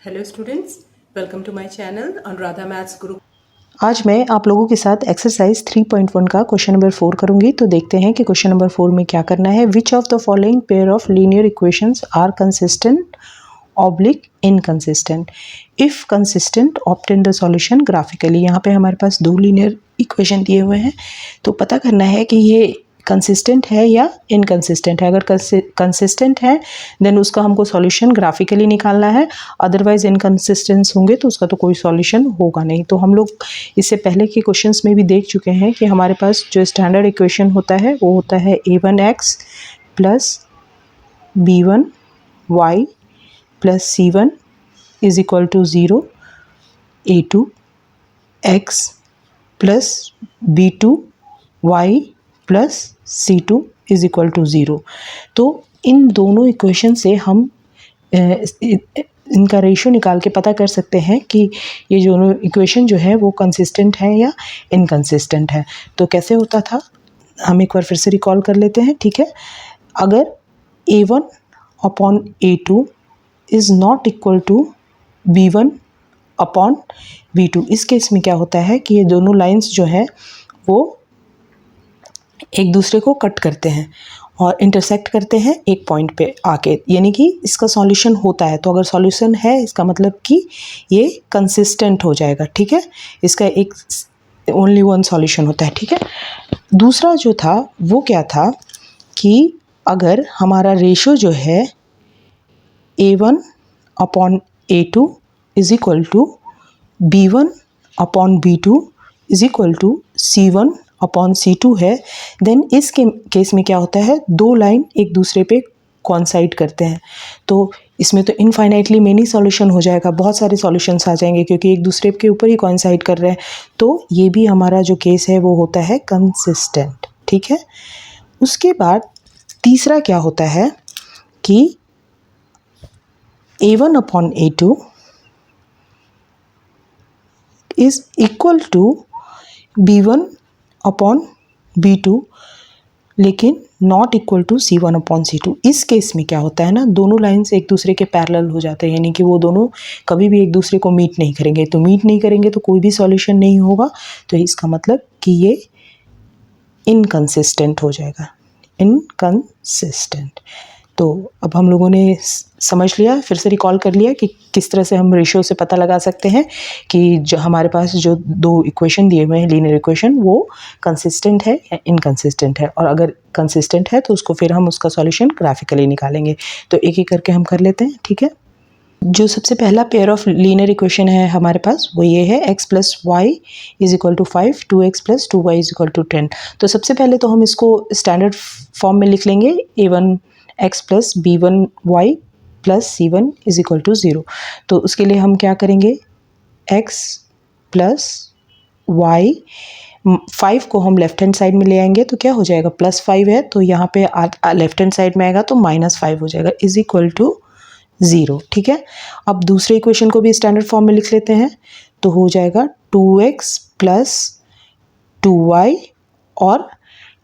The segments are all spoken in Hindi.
Hello students, welcome to my channel Anuradha maths group. आज मैं आप लोगों के साथ एक्सरसाइज 3.1 का क्वेश्चन नंबर 4 करूंगी। तो देखते हैं कि क्वेश्चन नंबर 4 में क्या करना है। Which of the following pair of linear equations are consistent oblique inconsistent. If consistent obtain the solution graphically. यहाँ पे हमारे पास दो लीनियर इक्वेशन दिए हुए हैं, तो पता करना है कि ये कंसिस्टेंट है या इनकंसिस्टेंट है। अगर कंसिस्टेंट है देन उसका हमको सॉल्यूशन ग्राफिकली निकालना है, अदरवाइज इनकंसिस्टेंस होंगे तो उसका तो कोई सॉल्यूशन होगा नहीं। तो हम लोग इससे पहले के क्वेश्चंस में भी देख चुके हैं कि हमारे पास जो स्टैंडर्ड इक्वेशन होता है वो होता है a1x plus b1y plus c1 is equal to 0, a2x plus b2y plus c2 is equal to 0। तो इन दोनों इक्वेशन से हम इनका रेशियो निकाल के पता कर सकते हैं कि ये दोनों इक्वेशन जो है वो कंसिस्टेंट है या इनकंसिस्टेंट है। तो कैसे होता था हम एक बार फिर से रिकॉल कर लेते हैं, ठीक है। अगर a1 upon a2 is not equal to b1 upon b2, इस केस में क्या होता है कि ये दोनों लाइंस जो है वो एक दूसरे को कट करते हैं और इंटरसेक्ट करते हैं एक पॉइंट पे आके, यानी कि इसका सॉल्यूशन होता है। तो अगर सॉल्यूशन है इसका मतलब कि ये कंसिस्टेंट हो जाएगा, ठीक है। इसका एक ओनली वन सॉल्यूशन होता है, ठीक है। दूसरा जो था वो क्या था कि अगर हमारा रेशो जो है a1 upon a2 is equal to b1 upon b2 is equal to c1 upon c2 है, देन इस केस में क्या होता है, दो लाइन एक दूसरे पे कॉन्साइड करते हैं। तो इसमें तो इनफाइनाइटली मेनी सॉल्यूशन हो जाएगा, बहुत सारे सॉल्यूशंस आ जाएंगे क्योंकि एक दूसरे के ऊपर ही कॉन्साइड कर रहे हैं। तो ये भी हमारा जो केस है वो होता है कंसिस्टेंट, ठीक है। उसके बाद तीसरा क्या होता है कि a1 upon a2 is equal to b1 upon b2 लेकिन not equal to c1 upon c2। इस केस में क्या होता है ना, दोनों लाइंस एक दूसरे के पैरेलल हो जाते हैं, यानी कि वो दोनों कभी भी एक दूसरे को मीट नहीं करेंगे। तो मीट नहीं करेंगे तो कोई भी सॉल्यूशन नहीं होगा, तो इसका मतलब कि ये इनकंसिस्टेंट हो जाएगा, इनकंसिस्टेंट। तो अब हम लोगों ने समझ लिया, फिर से रिकॉल कर लिया कि किस तरह से हम रेशियो से पता लगा सकते हैं कि जो हमारे पास जो दो इक्वेशन दिए हुए हैं लीनियर इक्वेशन वो कंसिस्टेंट है या इनकंसिस्टेंट है। और अगर कंसिस्टेंट है तो उसको फिर हम उसका सॉल्यूशन ग्राफिकली निकालेंगे। तो एक एक करके हम कर लेते हैं, ठीक है। जो सबसे पहला पेयर ऑफ लीनियर इक्वेशन है हमारे पास वो ये है x plus y is equal to 5, 2x plus 2y is equal to 10। तो सबसे पहले तो हम इसको स्टैंडर्ड फॉर्म में लिख लेंगे, a1x plus b1y plus c1 is equal to 0। तो उसके लिए हम क्या करेंगे, x प्लस y, 5 को हम लेफ्ट हैंड साइड में ले आएंगे तो क्या हो जाएगा, प्लस 5 है तो यहाँ पे लेफ्ट हैंड साइड में आएगा तो माइनस 5 हो जाएगा, इज इक्वल टू 0, ठीक है। अब दूसरे इक्वेशन को भी स्टैंडर्ड फॉर्म में लिख लेते हैं, तो हो जाएगा 2x प्लस 2y और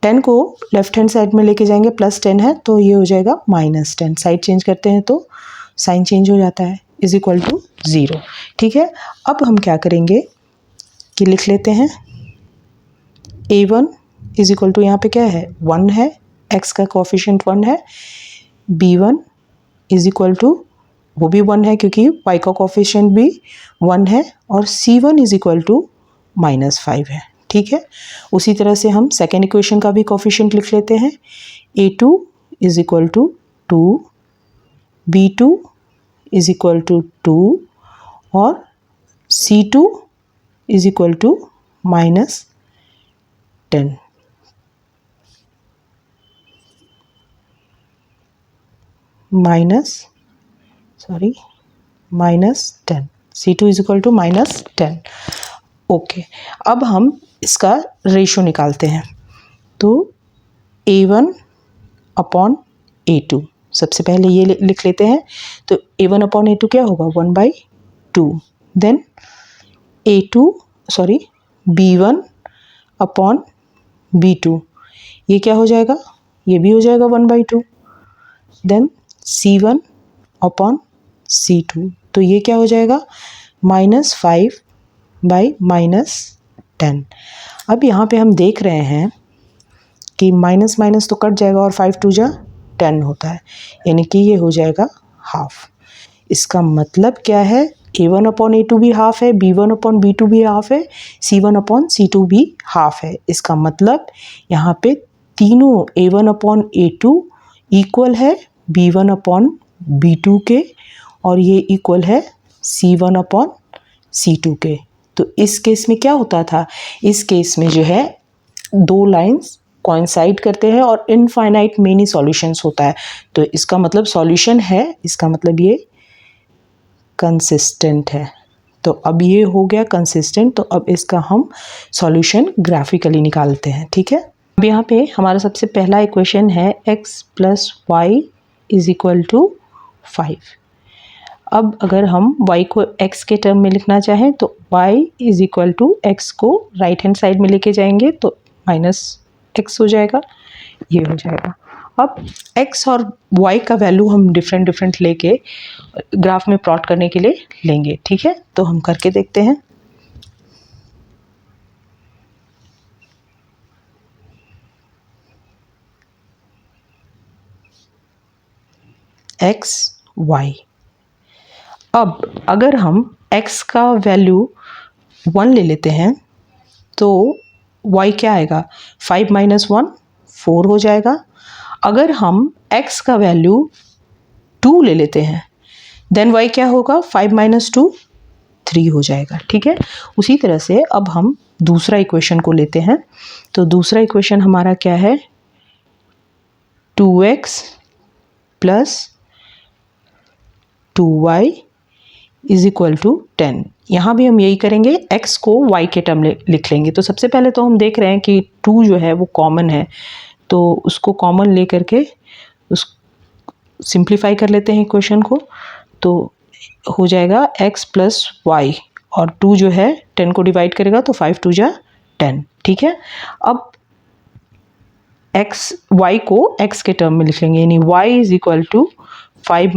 10 को लेफ्ट हैंड साइड में लेके जाएंगे, प्लस 10 है तो ये हो जाएगा माइनस 10। साइड चेंज करते हैं तो साइन चेंज हो जाता है, इज इक्वल टू 0, ठीक है। अब हम क्या करेंगे कि लिख लेते हैं a1 इज इक्वल टू, यहाँ पे क्या है 1 है, x का कोफिशिएंट 1 है, b1 इज इक्वल टू वो भी 1 है क्योंकि y का कोफिशिएंट भी 1 है, और c1 इज इक्वल टू -5 है, ठीक है। उसी तरह से हम सेकेंड इक्वेशन का भी कोफिशिएंट लिख लेते हैं, a2 is equal to 2, b2 is equal to 2 और c2 is equal to -10। -10, c2 is equal to -10। Okay, अब हम इसका रेशो निकालते हैं। तो a1 अपॉन a2, सबसे पहले ये लिख लेते हैं। तो a1 अपॉन a2 क्या होगा, 1/2। देन b1 अपॉन b2, ये क्या हो जाएगा, ये भी हो जाएगा 1/2। देन c1 अपॉन c2, तो ये क्या हो जाएगा, -5/-10। अब यहाँ पे हम देख रहे हैं कि माइनस माइनस तो कट जाएगा और 5 2 जा 10 होता है, यानी कि ये हो जाएगा हाफ। इसका मतलब क्या है, A1/A2 भी हाफ है, B1/B2 भी हाफ है, C1/C2 भी हाफ है। इसका मतलब यहाँ पे तीनों A1/A2 इक्वल है B1/B2 के, और ये इक्वल है C1/C2 के। तो इस केस में क्या होता था, इस केस में जो है दो लाइंस कोइंसाइड करते हैं और इनफाइनाइट मेनी सॉल्यूशंस होता है। तो इसका मतलब सॉल्यूशन है, इसका मतलब ये कंसिस्टेंट है। तो अब ये हो गया कंसिस्टेंट, तो अब इसका हम सॉल्यूशन ग्राफिकली निकालते हैं, ठीक है। अब यहाँ पे हमारा सबसे पहला इक्वेशन है x + y = 5। अब अगर हम y को x के टर्म में लिखना चाहें तो y = x को राइट हैंड साइड में लेके जाएंगे तो -x हो जाएगा, ये हो जाएगा। अब x और y का वैल्यू हम डिफरेंट लेके ग्राफ में प्लॉट करने के लिए लेंगे, ठीक है। तो हम करके देखते हैं। x y, अब अगर हम x का वैल्यू 1 ले लेते हैं तो y क्या आएगा, 5 - 1 4 हो जाएगा। अगर हम x का वैल्यू 2 ले लेते हैं देन y क्या होगा, 5 - 2 3 हो जाएगा, ठीक है। उसी तरह से अब हम दूसरा इक्वेशन को लेते हैं। तो दूसरा इक्वेशन हमारा क्या है, 2x + 2y = 10। यहाँ भी हम यही करेंगे, x को y के टर्म लिख लेंगे। तो सबसे पहले तो हम देख रहे हैं कि 2 जो है वो कॉमन है, तो उसको कॉमन ले करके उस सिंप्लीफाई कर लेते हैं इक्वेशन को। तो हो जाएगा x + y, और 2 जो है 10 को डिवाइड करेगा तो 5 2 जा 10, ठीक है। अब y को x के टर्म में लिखेंगे, यानी y = 5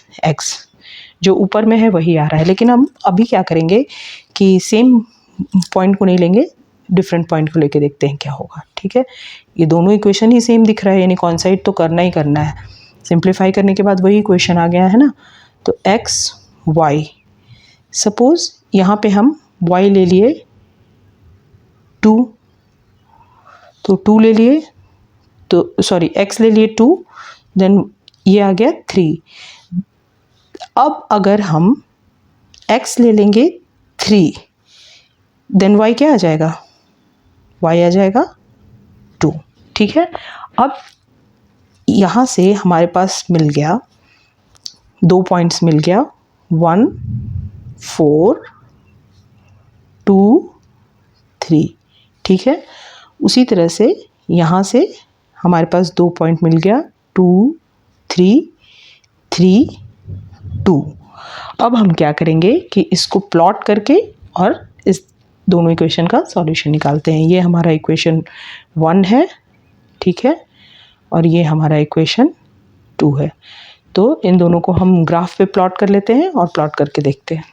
- x, जो ऊपर में है वही आ रहा है। लेकिन हम अभी क्या करेंगे कि सेम पॉइंट को नहीं लेंगे, डिफरेंट पॉइंट को लेके देखते हैं क्या होगा, ठीक है। ये दोनों इक्वेशन ही सेम दिख रहा है, यानी कॉन्साइड तो करना ही करना है। सिंप्लीफाई करने के बाद वही इक्वेशन आ गया है ना। तो x y, सपोज यहाँ पे हम y ले लिए 2, तो 2 ले लिए, तो सॉरी x ले लिए 2, देन ये आ गया 3। अब अगर हम x ले लेंगे 3 देन y क्या आ जाएगा, y आ जाएगा 2, ठीक है। अब यहाँ से हमारे पास मिल गया 2 पॉइंट्स मिल गया, 1 4 2 3, ठीक है। उसी तरह से यहाँ से हमारे पास 2 पॉइंट मिल गया, 2 3 3 2। अब हम क्या करेंगे कि इसको प्लॉट करके और इस दोनों इक्वेशन का सॉल्यूशन निकालते हैं। ये हमारा इक्वेशन 1 है, ठीक है, और ये हमारा इक्वेशन 2 है। तो इन दोनों को हम ग्राफ पे प्लॉट कर लेते हैं और प्लॉट करके देखते हैं।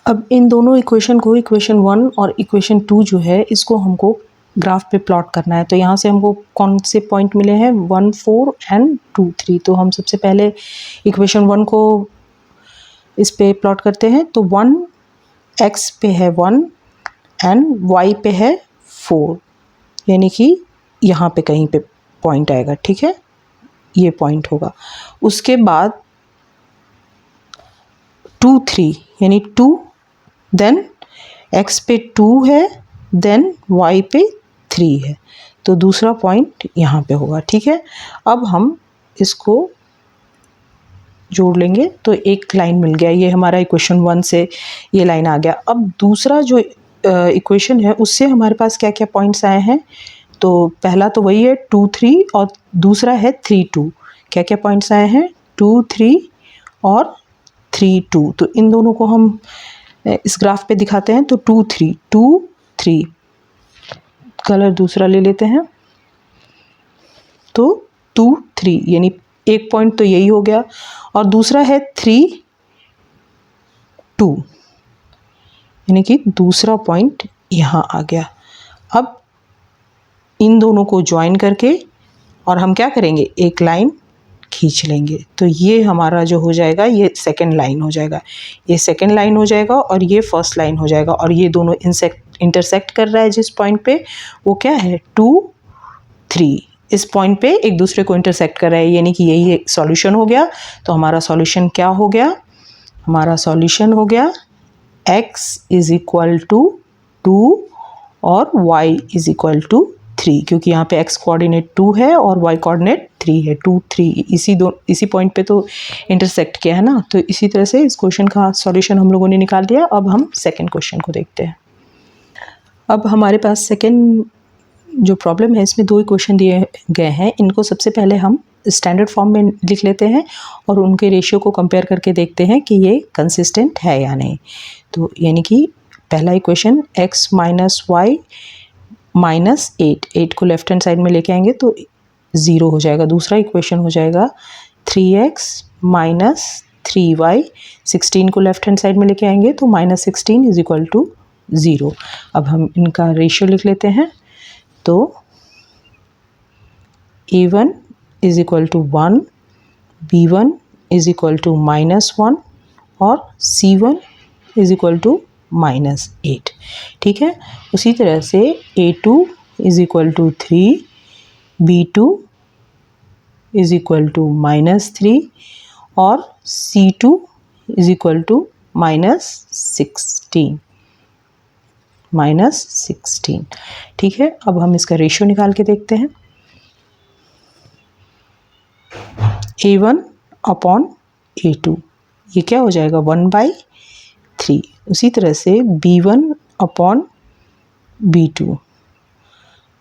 अब इन दोनों इक्वेशन को, इक्वेशन 1 और इक्वेशन 2 जो है, इसको हमको ग्राफ पे प्लॉट करना है। तो यहाँ से हमको कौन से पॉइंट मिले हैं, 1 4 एंड 2 3। तो हम सबसे पहले इक्वेशन 1 को इस पे प्लॉट करते हैं। तो 1 x पे है 1 एंड y पे है 4, यानी कि यहाँ पे कहीं पे पॉइंट आएगा, ठीक है, ये पॉइंट होगा। उसके बाद 2 3, यानी 2, देन x पे 2 है, देन y पे 3 है, तो दूसरा पॉइंट यहाँ पे होगा, ठीक है। अब हम इसको जोड़ लेंगे तो एक लाइन मिल गया, ये हमारा इक्वेशन 1 से ये लाइन आ गया। अब दूसरा जो इक्वेशन है उससे हमारे पास क्या क्या पॉइंट्स आए हैं, तो पहला तो वही है 2 3 और दूसरा है 3 2। क्या क्या पॉइंट्स आए हैं, 2 3 और 3 2। तो इन दोनों को हम इस ग्राफ पे दिखाते हैं। तो 2 3 कलर दूसरा ले लेते हैं। तो 2 3, यानी एक पॉइंट तो यही हो गया, और दूसरा है 3 2, यानी कि दूसरा पॉइंट यहाँ आ गया। अब इन दोनों को ज्वाइन करके और हम क्या करेंगे, एक लाइन खींच लेंगे। तो ये हमारा जो हो जाएगा, ये सेकंड लाइन हो जाएगा, ये सेकंड लाइन हो जाएगा और ये फर्स्ट लाइन हो जाएगा। और ये दोनों इंटरसेक्ट कर रहा है जिस पॉइंट पे, वो क्या है, 2, 3, इस पॉइंट पे एक दूसरे को इंटरसेक्ट कर रहा है, यानी कि यही एक सॉल्यूशन हो गया। तो हमारा सॉल्यूशन क्या हो गया, हमारा सॉल्यूशन हो गया x इज इक्वल टू 2 और y इज इक्वल टू 3, क्योंकि यहाँ पे x कोऑर्डिनेट 2 है और y कोऑर्डिनेट 3 है। 2, 3 इसी पॉइंट पे तो इंटरसेक्ट किया है ना। तो इसी तरह से इस क्वेश्चन का सॉल्यूशन हम लोगों ने निकाल दिया। अब हम सेकंड क्वेश्चन को देखते हैं। अब हमारे पास सेकंड जो प्रॉब्लम है, इसमें 2 इक्वेशन दिए गए हैं। इनको सबसे पहले हम स्टैंडर्ड फॉर्म में लिख लेते हैं और उनके रेशियो को कंपेयर करके देखते हैं कि ये कंसिस्टेंट है या नहीं। तो यानी कि पहला equation x minus y minus 8 को लेफ्ट हैंड साइड में लेके आएंगे तो 0 हो जाएगा। दूसरा इक्वेशन हो जाएगा 3x माइनस 3y, 16 को लेफ्ट हैंड साइड में लेके आएंगे तो माइनस 16 इज इक्वल टू 0। अब हम इनका रेशियो लिख लेते हैं। तो a1 is equal to 1, b1 is equal to -1 और c1 इज इक्वल टू -8। ठीक है। उसी तरह से a2 is equal to 3, b2 is equal to -3 और c2 इज इक्वल टू -16। ठीक है। अब हम इसका रेशियो निकाल के देखते हैं। a1 अपॉन a2, ये क्या हो जाएगा, 1/3। उसी तरह से b1 अपॉन b2,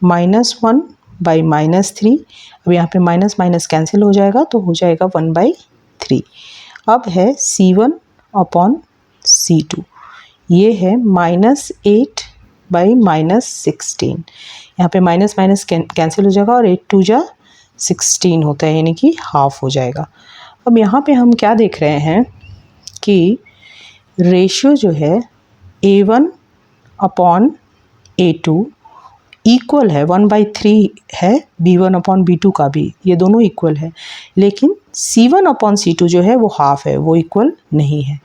-1 बाई -3। अब यहाँ पे माइनस माइनस कैंसिल हो जाएगा तो हो जाएगा 1/3। अब है c1 अपॉन c2, ये है -8 बाई -16। यहाँ पे माइनस माइनस कैंसिल हो जाएगा और 8 2 जा 16 होता है, यानी कि हाफ हो जाएगा। अब यहाँ पे हम क्या देख रहे हैं कि रेशियो जो है a1 अपॉन a2 इक्वल है, 1/3 है b1 अपॉन b2 का भी, ये दोनों इक्वल है। लेकिन c1 अपॉन c2 जो है वो हाफ है, वो इक्वल नहीं है।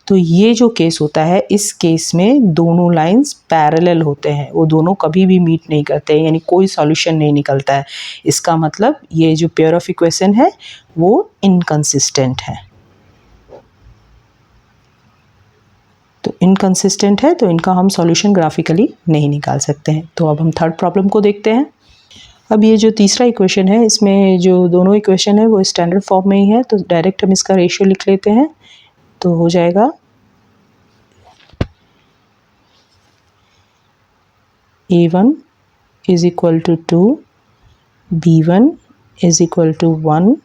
तो ये जो केस होता है, इस केस में दोनों लाइंस पैरेलल होते हैं, वो दोनों कभी भी मीट नहीं करते हैं, यानी कोई सॉल्यूशन नहीं निकलता है। इसका मतलब ये जो पेयर ऑफ इक्वेशन है वो इनकंसिस्टेंट है। तो इनकंसिस्टेंट है तो इनका हम सॉल्यूशन ग्राफिकली नहीं निकाल सकते हैं। तो अब हम थर्ड प्रॉब्लम को देखते हैं। अब ये जो तीसरा इक्वेशन है, इसमें जो दोनों इक्वेशन है वो स्टैंडर्ड फॉर्म में ही है, तो डायरेक्ट हम इसका रेशियो लिख लेते हैं। तो हो जाएगा a1 is equal to 2, b1 is equal to 1,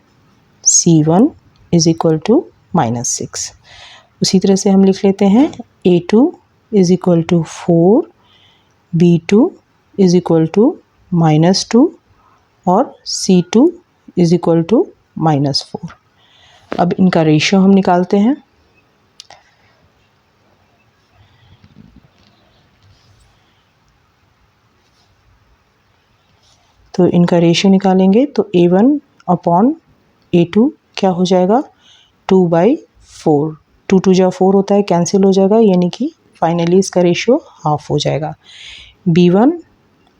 c1 is equal to -6। उसी तरह से हम लिख लेते हैं a2 is equal to 4, b2 is equal to -2 और c2 इज इक्वल टू -4। अब इनका रेशियो हम निकालते हैं। तो इनका रेशियो निकालेंगे तो a1 अपॉन a2 क्या हो जाएगा, 2/4। 2 2 जा 4 होता है, कैंसिल हो जाएगा, यानी कि फाइनली इसका रेशियो हाफ हो जाएगा। b1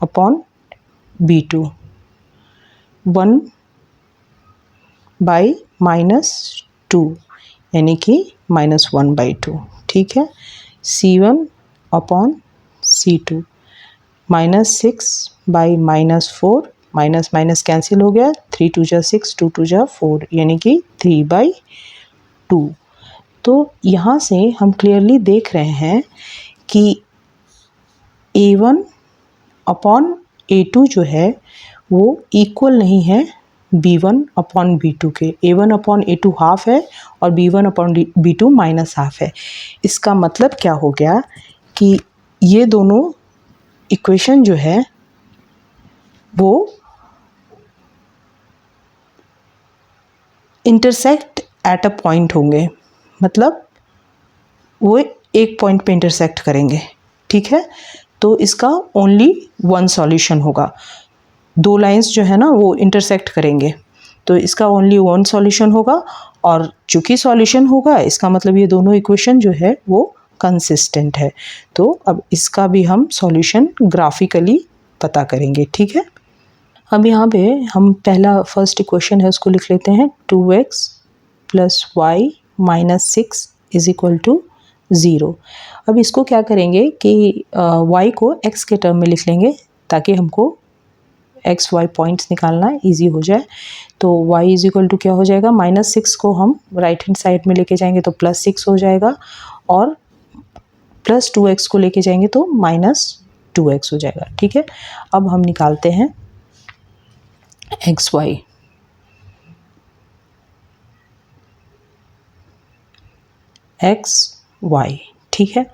अपॉन b2, 1/-2 यानी कि -1/2। ठीक है। c1 upon c2, -6/-4, minus minus cancel हो गया, 3 2 जा 6, 2 2 जा 4 यानी कि 3/2। तो यहाँ से हम क्लियरली देख रहे हैं कि a1 अपॉन a2 जो है वो इक्वल नहीं है b1 अपॉन b2 के। a1 अपॉन a2 हाफ है और b1 अपॉन b2 -1/2 है। इसका मतलब क्या हो गया कि ये दोनों इक्वेशन जो है वो इंटरसेक्ट एट अ पॉइंट होंगे, मतलब वो एक पॉइंट पे इंटरसेक्ट करेंगे, ठीक है। तो इसका ओनली वन सॉल्यूशन होगा, दो लाइंस जो है ना वो इंटरसेक्ट करेंगे, तो इसका ओनली वन सॉल्यूशन होगा। और चूंकि सॉल्यूशन होगा इसका मतलब ये दोनों इक्वेशन जो है वो कंसिस्टेंट है। तो अब इसका भी हम सॉल्यूशन ग्राफिकली पता करेंगे, ठीक है। अब यहाँ पे हम पहला फर्स्ट इक्वेशन है उसको लिख लेते हैं, 2x + y - 6 = 0। अब इसको क्या करेंगे कि y को x के टर्म में लिख लेंगे ताकि हमको एक्स वाई पॉइंट्स निकालना इजी हो जाए। तो y = क्या हो जाएगा, -6 को हम राइट हैंड साइड में लेके जाएंगे तो +6 हो जाएगा, और +2x को लेके जाएंगे तो -2x हो जाएगा, ठीक है। अब हम निकालते हैं एक्स वाई। एक्स वाई, ठीक है।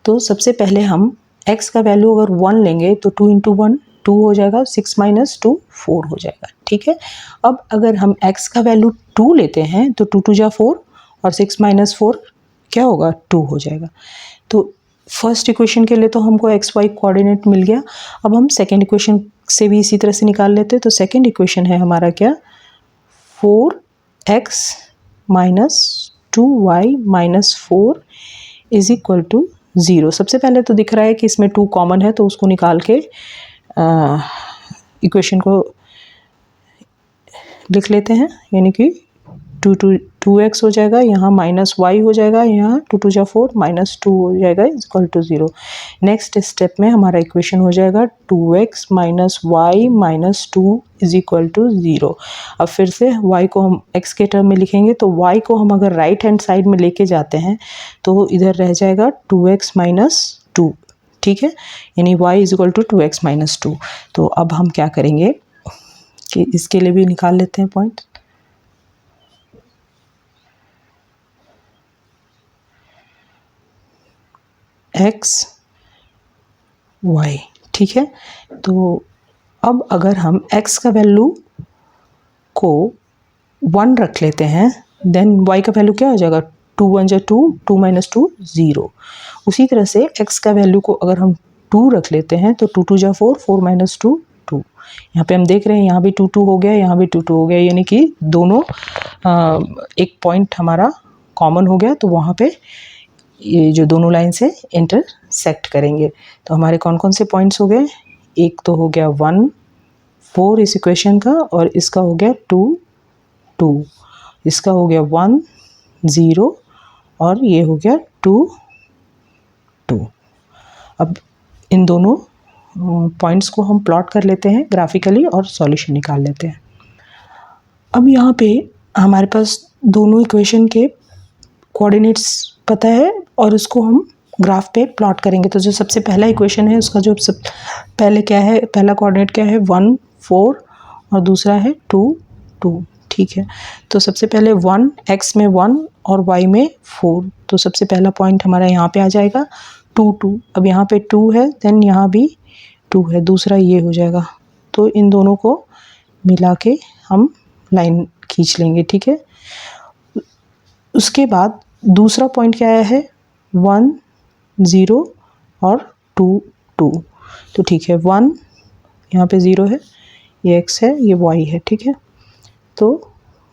तो सबसे पहले हम x का वैल्यू अगर 1 लेंगे तो 2 × 1 2 हो जाएगा, 6 - 2 4 हो जाएगा, ठीक है। अब अगर हम x का वैल्यू 2 लेते हैं तो 2 × 2 = 4 और 6 - 4 क्या होगा, 2 हो जाएगा। तो फर्स्ट इक्वेशन के लिए तो हमको एक्स वाई कोऑर्डिनेट मिल गया। अब हम सेकेंड इक्वेशन से भी इसी तरह से निकाल लेते हैं। तो सेकेंड इक्वेशन है हमारा क्या, 4x - 2y - 4 = 0। सबसे पहले तो दिख रहा है कि इसमें 2 कॉमन है तो उसको निकाल के इक्वेशन को लिख लेते हैं, यानी कि 2x हो जाएगा, यहाँ -y हो जाएगा, यहाँ 2 × 2 = 4 -2 हो जाएगा = 0। नेक्स्ट स्टेप में हमारा इक्वेशन हो जाएगा 2x - y - 2 = 0। अब फिर से y को हम x के टर्म में लिखेंगे तो y को हम अगर राइट हैंड साइड में लेके जाते हैं तो इधर रह जाएगा 2x - 2, ठीक है, यानी y = 2x - 2। तो अब हम क्या करेंगे कि इसके लिए भी निकाल लेते हैं पॉइंट। एक्स वाई, ठीक है। तो अब अगर हम x का वैल्यू को 1 रख लेते हैं देन y का वैल्यू क्या हो जाएगा, 2 × 1 = 2, 2 - 2 0। उसी तरह से x का वैल्यू को अगर हम 2 रख लेते हैं तो 2 × 2 = 4, 4 - 2 2। यहाँ पे हम देख रहे हैं यहाँ भी 2 2 हो गया, यहाँ भी 2 2 हो गया, यानी कि दोनों एक पॉइंट हमारा कॉमन हो गया, तो वहाँ पे ये जो दोनों लाइन से इंटरसेक्ट करेंगे। तो हमारे कौन कौन से पॉइंट्स हो गए, एक तो हो गया 1 4 इस इक्वेशन का, और इसका हो गया 2 2, इसका हो गया 1 0, और ये हो गया 2 2। अब इन दोनों पॉइंट्स को हम प्लॉट कर लेते हैं ग्राफिकली और सॉल्यूशन निकाल लेते हैं। अब यहाँ पे हमारे पास दोनों इक्वेशन के कोऑर्डिनेट्स पता है और उसको हम ग्राफ पे प्लॉट करेंगे। तो जो सबसे पहला इक्वेशन है उसका जो सब पहले क्या है, पहला कोऑर्डिनेट क्या है, 1 4, और दूसरा है 2 2, ठीक है। तो सबसे पहले 1, x में 1 और y में 4, तो सबसे पहला पॉइंट हमारा यहाँ पे आ जाएगा 2 2। अब यहाँ पे 2 है देन यहाँ भी 2 है, दूसरा ये हो जाएगा। तो इन दोनों को मिला के हम लाइन खींच लेंगे, ठीक है। उसके बाद दूसरा पॉइंट क्या आया है, 1 0 और 2 2, तो ठीक है, 1 यहाँ पे 0 है, ये x है, ये y है, ठीक है। तो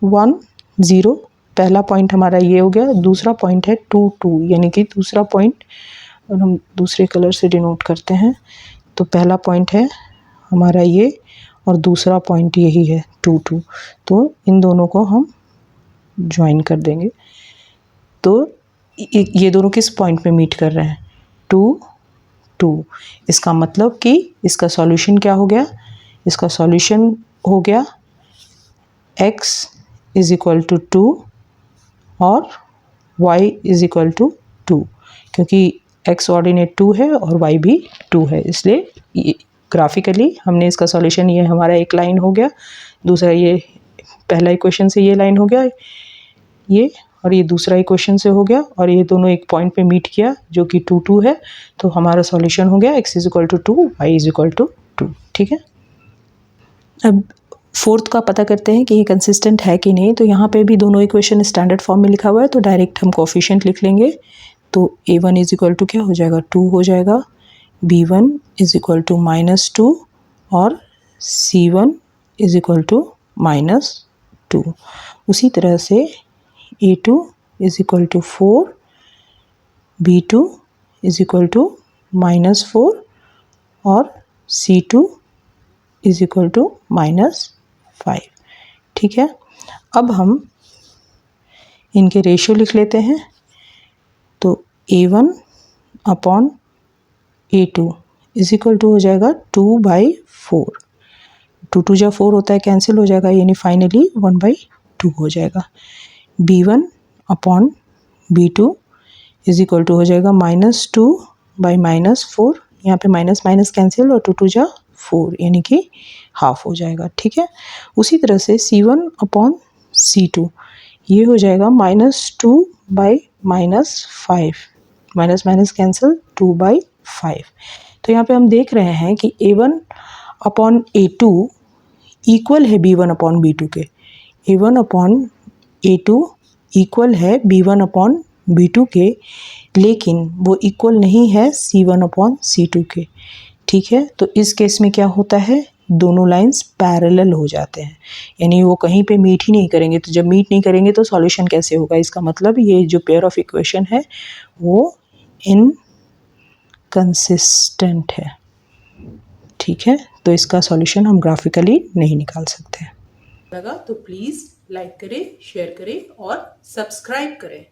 1 0 पहला पॉइंट हमारा ये हो गया, दूसरा पॉइंट है 2 2, यानी कि दूसरा पॉइंट और हम दूसरे कलर से डिनोट करते हैं। तो पहला पॉइंट है हमारा ये और दूसरा पॉइंट यही है 2 2, तो इन दोनों को हम ज्वाइन कर देंगे। तो ये दोनों किस पॉइंट पे मीट कर रहे हैं, 2 2। इसका मतलब कि इसका सॉल्यूशन क्या हो गया, इसका सॉल्यूशन हो गया x = 2 और y = 2, क्योंकि x ऑर्डिनेट 2 है और y भी 2 है, इसलिए ग्राफिकली हमने इसका सॉल्यूशन, ये हमारा एक लाइन हो गया, दूसरा ये पहला इक्वेशन से ये लाइन हो गया ये, और ये दूसरा इक्वेशन से हो गया, और ये दोनों एक पॉइंट पे मीट किया जो कि 2 2 है। तो हमारा सॉल्यूशन हो गया x = 2 y = 2, ठीक है। अब फोर्थ का पता करते हैं कि ये कंसिस्टेंट है कि नहीं। तो यहाँ पे भी दोनों इक्वेशन स्टैंडर्ड फॉर्म में लिखा हुआ है, तो डायरेक्ट हम कोफिशिएंट लिख लेंगे तो A1 इज इक्वल टू क्या हो जाएगा, 2 हो जाएगा, B1 इज इक्वल टू -2 और C1 इज इक्वल टू -2। उसी तरह से A2 is equal to 4, B2 is equal to -4 और C2 इज इक्वल टू -5। ठीक है, अब हम इनके रेशियो लिख लेते हैं। तो A1 upon A2 is equal to हो जाएगा 2/4। 2 2 जा 4 होता है, कैंसिल हो जाएगा, यानी फाइनली 1/2 हो जाएगा। B1 upon B2 is equal to हो जाएगा -2/-4, यहाँ पे माइनस माइनस कैंसिल और 2 2 जा 4 यानी कि हाफ हो जाएगा। ठीक है, उसी तरह से C1 अपॉन C2 ये हो जाएगा -2/-5, माइनस माइनस कैंसिल 2/5। तो यहाँ पे हम देख रहे हैं कि A1 अपॉन A2 इक्वल है B1 अपॉन B2 के। A1 अपॉन A2 इक्वल है B1 अपॉन B2 के, लेकिन वो इक्वल नहीं है C1 अपॉन C2 के। ठीक है, तो इस केस में क्या होता है, दोनों लाइंस पैरेलल हो जाते हैं, यानी वो कहीं पे मीट ही नहीं करेंगे। तो जब मीट नहीं करेंगे तो सॉल्यूशन कैसे होगा, इसका मतलब ये जो पेयर ऑफ इक्वेशन है वो इनकंसिस्टेंट है। ठीक है, तो इसका सॉल्यूशन हम ग्राफिकली नहीं निकाल सकते। लगा तो प्लीज़ लाइक करें, शेयर करें और सब्सक्राइब करें।